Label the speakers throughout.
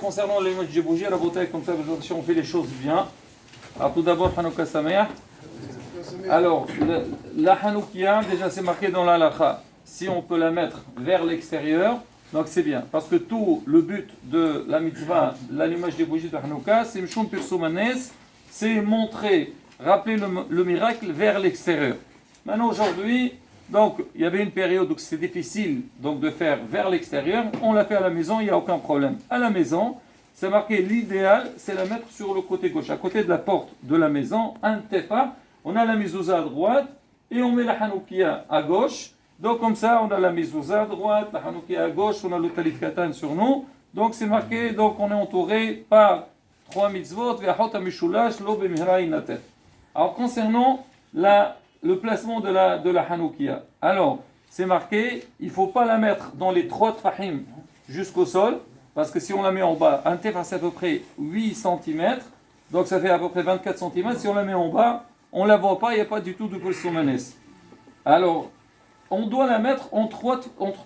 Speaker 1: Concernant les mots de bougie, la beauté, comme ça, si on fait les choses bien. Alors, tout d'abord, Hanouka Sameach. Alors, la Hanoukia, déjà, c'est marqué dans la halakha. Si on peut la mettre vers l'extérieur, donc c'est bien. Parce que tout le but de la mitzvah, l'allumage des bougies de Hanouka, c'est Mshum Pirsumanes, c'est montrer, rappeler le miracle vers l'extérieur. Maintenant, aujourd'hui, donc, il y avait une période où c'est difficile donc, de faire vers l'extérieur. On l'a fait à la maison, il n'y a aucun problème. À la maison, c'est marqué l'idéal, c'est la mettre sur le côté gauche, à côté de la porte de la maison, un tefa. On a la mezouza à droite et on met la hanoukia à gauche. Donc, comme ça, on a la mezouza à droite, la hanoukia à gauche, on a le talit katan sur nous. Donc, c'est marqué, donc on est entouré par trois mitzvot. Alors, concernant le placement de la Hanoukia. Alors, c'est marqué, il ne faut pas la mettre dans les 3 tfahim jusqu'au sol, parce que si on la met en bas, un tefah c'est à peu près 8 cm, donc ça fait à peu près 24 cm. Si on la met en bas, on ne la voit pas, il n'y a pas du tout de pulsomanes. Alors, on doit la mettre entre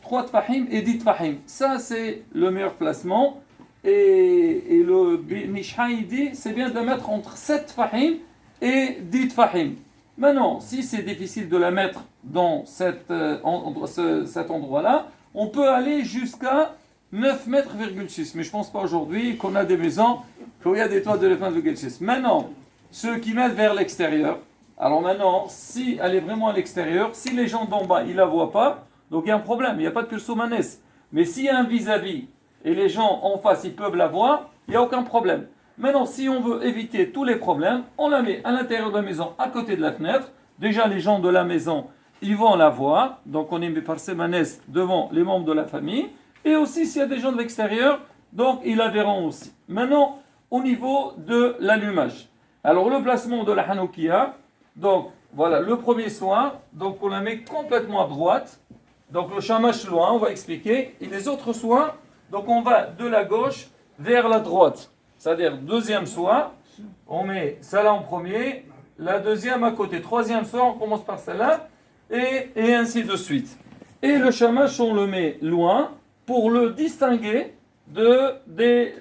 Speaker 1: 3 tfahim et 10 tfahim. Ça, c'est le meilleur placement. Et le Nishha, il dit, c'est bien de la mettre entre 7 tfahim et 10 tfahim. Maintenant, si c'est difficile de la mettre dans cet endroit-là, on peut aller jusqu'à 9,6 mètres. Mais je ne pense pas aujourd'hui qu'on a des maisons où il y a des toits de 9,6. Maintenant, ceux qui mettent vers l'extérieur, alors maintenant, si elle est vraiment à l'extérieur, si les gens d'en bas, ils ne la voient pas, donc il y a un problème, il n'y a pas de pulsomanes. Mais s'il y a un vis-à-vis et les gens en face, ils peuvent la voir, il n'y a aucun problème. Maintenant, si on veut éviter tous les problèmes, on la met à l'intérieur de la maison, à côté de la fenêtre. Déjà, les gens de la maison, ils vont la voir. Donc, on est mis par sémanès devant les membres de la famille. Et aussi, s'il y a des gens de l'extérieur, donc ils la verront aussi. Maintenant, au niveau de l'allumage. Alors, le placement de la Hanoukia. Donc, voilà, le premier soin. Donc, on la met complètement à droite. Donc, le shamash loin, on va expliquer. Et les autres soins, donc on va de la gauche vers la droite. C'est-à-dire, deuxième soin, on met celle-là en premier, la deuxième à côté. Troisième soin, on commence par celle-là, et ainsi de suite. Et le shamash, on le met loin pour le distinguer des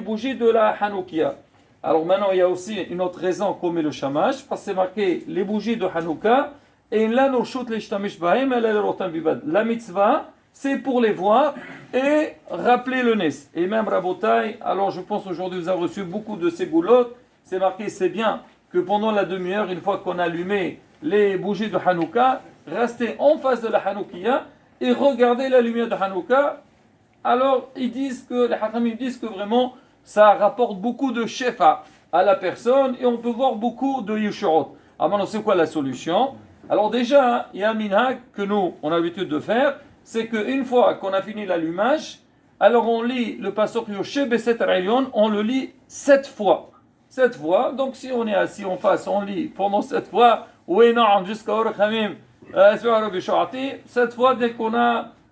Speaker 1: bougies de la Hanoukia. Alors maintenant, il y a aussi une autre raison qu'on met le shamash, parce que c'est marqué les bougies de Hanouka, et là, nous shoot les shtamish bahem, la mitzvah, c'est pour les voir et rappeler le nes. Et même Rabotai, alors je pense aujourd'hui vous avez reçu beaucoup de ces boulottes, c'est marqué, c'est bien que pendant la demi-heure, une fois qu'on a allumé les bougies de Hanouka, restez en face de la Hanoukia et regardez la lumière de Hanouka. Alors ils disent que, les Hakhamim disent que vraiment ça rapporte beaucoup de shefa à la personne et on peut voir beaucoup de yeshurot. Alors maintenant, c'est quoi la solution? Alors déjà, il y a un minhag que nous, on a l'habitude de faire, c'est qu'une fois qu'on a fini l'allumage, alors on lit le pasuk Yoshe Beset Rayon, on le lit 7 fois. 7 fois, donc si on est assis en face, on lit pendant 7 fois, jusqu'à Orachamim, 7 fois, dès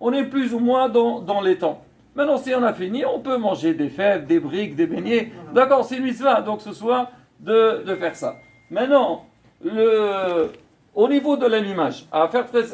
Speaker 1: on est plus ou moins dans les temps. Maintenant, si on a fini, on peut manger des fèves, des briques, des beignets. D'accord, c'est une mitzvah, donc ce soir, de faire ça. Maintenant, au niveau de l'allumage,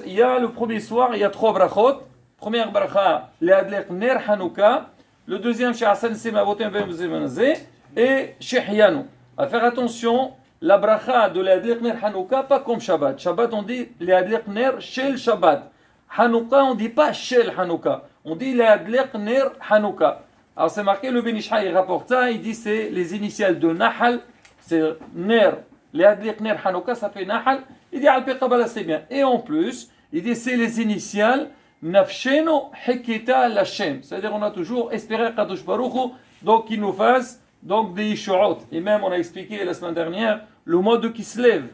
Speaker 1: il y a le premier soir, il y a 3 brachot. Première bracha, le'adlek ner Hanouka. Le deuxième, chez Hassan Semavotem Vemzemanazé. Et chez Hyanu. À faire attention, la bracha de le'adlek ner Hanouka, pas comme Shabbat. Shabbat, on dit le'adlek ner shel Shabbat. Hanouka, on ne dit pas shel Hanouka. On dit le'adlek ner Hanouka. Alors c'est marqué, le Ben Ish Chai rapporte ça, il dit c'est les initiales de Nahal, c'est ner. Le'adlek ner Hanouka, ça fait Nahal. Il dit Alpi Kabbalah, c'est bien. Et en plus, il dit c'est les initiales Nafsheno Hekita Lashem. C'est-à-dire on a toujours espéré Kadosh Baruch Hu, donc qu'il nous fasse donc des Yishuot. Et même on a expliqué la semaine dernière le mot de Kislev.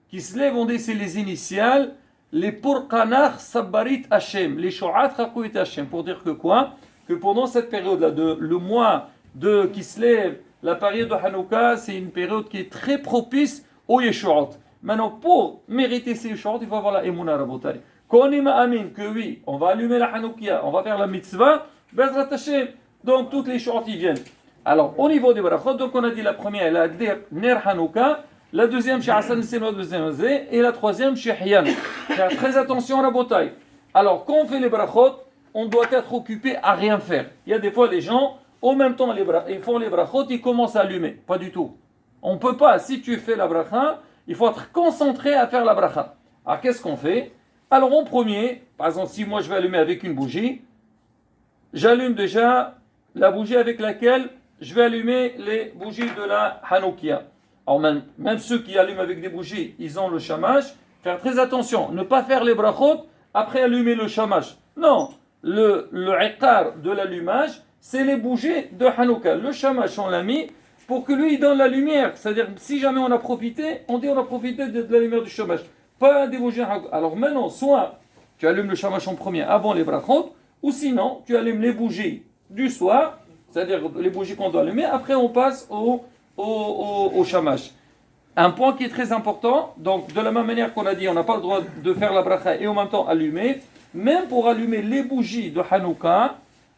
Speaker 1: Kislev, on dit c'est les initiales les Purkanach Sabarit Hashem, les Shu'at Chakuit Hashem. Pour dire que quoi? Que pendant cette période-là, le mois de Kislev, la période de Hanouka, c'est une période qui est très propice aux Yishuot. Maintenant, pour mériter ces choses, il faut avoir la Emouna Rabotai. Qu'on amin que oui, on va allumer la Hanoukia, on va faire la mitzvah, Bezrat Hashem, donc toutes les choses qui viennent. Alors, au niveau des brachot, donc on a dit la première, elle a dit Ner Hanouka, la deuxième chez Hassan Senod Bezemazé, et la troisième chez Hyan. Faire très attention à Rabotai. Alors, quand on fait les brachot, on doit être occupé à rien faire. Il y a des fois, les gens, au même temps, ils font les brachot, ils commencent à allumer. Pas du tout. On ne peut pas, si tu fais la bracha, il faut être concentré à faire la bracha. Alors qu'est-ce qu'on fait? Alors en premier, par exemple, si moi je vais allumer avec une bougie, j'allume déjà la bougie avec laquelle je vais allumer les bougies de la Hanoukia. Alors même ceux qui allument avec des bougies, ils ont le shamash. Faire très attention, ne pas faire les brachot après allumer le shamash. Non, le iqar de l'allumage, c'est les bougies de Hanouka. Le shamash, on l'a mis pour que lui il donne la lumière. C'est-à-dire, si jamais on a profité, on dit on a profité de la lumière du shamash. Pas des bougies Hanouka. Alors maintenant, soit tu allumes le shamash en premier avant les brachot, ou sinon, tu allumes les bougies du soir, c'est-à-dire les bougies qu'on doit allumer, après on passe au shamash. Un point qui est très important, donc de la même manière qu'on a dit, on n'a pas le droit de faire la bracha et en même temps allumer, même pour allumer les bougies de Hanouka,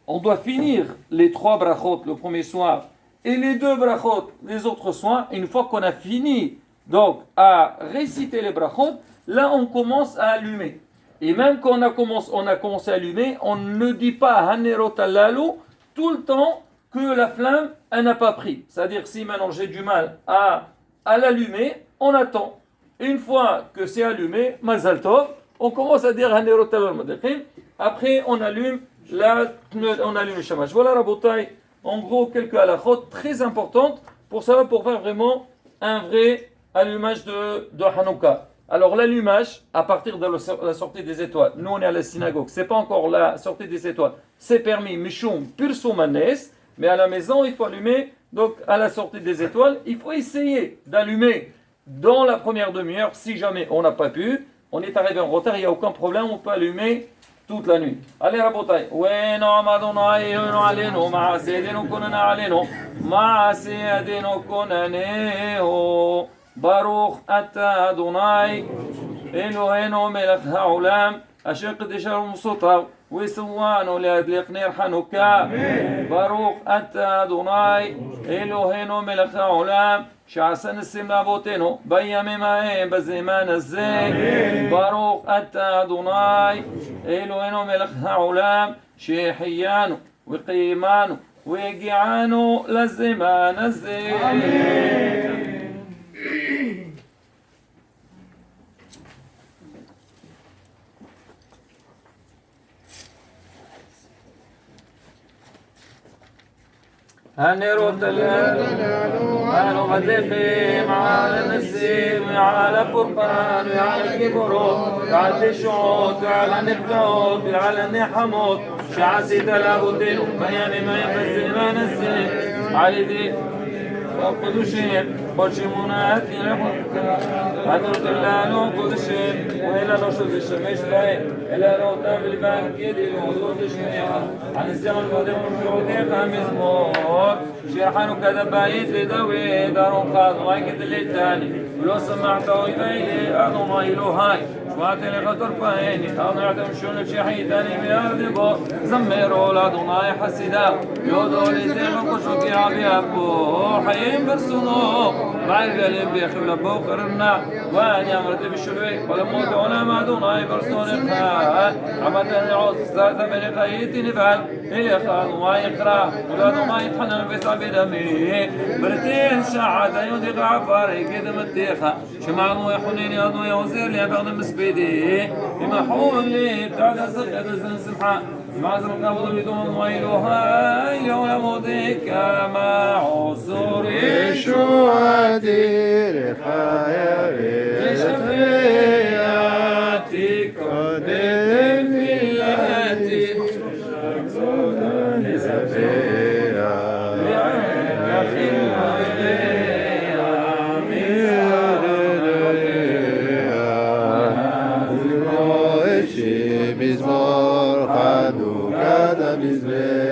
Speaker 1: on doit finir les 3 brachot le premier soir et les 2 brachot les autres soirs. Une fois qu'on a fini donc à réciter les brachot, là on commence à allumer. Et même quand on a commencé à allumer, on ne dit pas Hanerot Alalu tout le temps que la flamme elle n'a pas pris. C'est-à-dire si maintenant j'ai du mal à l'allumer, on attend. Une fois que c'est allumé, Mazal Tov, on commence à dire Hanerot Alalu. Après on allume le shamash. Voilà Rabotai, en gros quelques halachot très importantes pour savoir, pour faire vraiment un vrai allumage de Hanouka. Alors l'allumage, à partir de la sortie des étoiles, nous on est à la synagogue, c'est pas encore la sortie des étoiles, c'est permis, mishum pirsumanes, mais à la maison il faut allumer, donc à la sortie des étoiles, il faut essayer d'allumer dans la première demi-heure, si jamais on n'a pas pu, on est arrivé en retard, il n'y a aucun problème, on peut allumer toute la nuit. Allez Rabotai, Baruch ata Adonai Eloheinu melech haolam asher qadeshanu musotav וסואנו להדליק נר חנוכה. ברוך אתה אדוני אלוהינו מלך העולם שעשה ניסים לאבותינו בימים ההם בזמן הזה. ברוך אתה אדוני אלוהינו מלך העולם שהחיינו וקיימנו והגיענו לזמן הזה. הנרות הללו מדליקים על הנסים ועל הקורבן ועל הגיבורות ועל תשועות ועל הנפלאות ועל הנחמות שעשית לאבותינו בימים ההם בזמן הזה על ידי הקדושים ברשימונת הנרות הללו קודשים ואין לנו שתשמש בהם אלא אותם בלבד כדי להודות לשמך הנשיאים ולקודם ולשורותיך המזמור שיר חנוכה לבית לדוד ארונך אדוני כדלתני ולא שמעת אויבי אדוני אלוהי שמעת לך תרפאני אדוני אתם שונף שחייתני בירדבו זמרו לאדוני חסידיו יודו לזכר קושוקי אבי אפו חיים ברצונו معرفة بيخي لبو قرنا وأن أمرت بالشلوي ولموت علم أدوني برسولك عمد العوض ذات بلقيت نفعل إليخان وما يقرأ ولاد ما يتحنن بصعب دمي برتين شعاد يوديق عفاري كده متيخة شمعن ويحنيني أدو يوزير لي بغن مسبيدي بمحول لي بتعد السخة بزن سبحان معزم قبض بدون ويلوها يوم موديك مع عصور
Speaker 2: يشوعتي لخيري
Speaker 1: شفيعتي قدر في اللاتي سوداني سفيرا لعين
Speaker 2: خلها مزمور خانوكا مزمور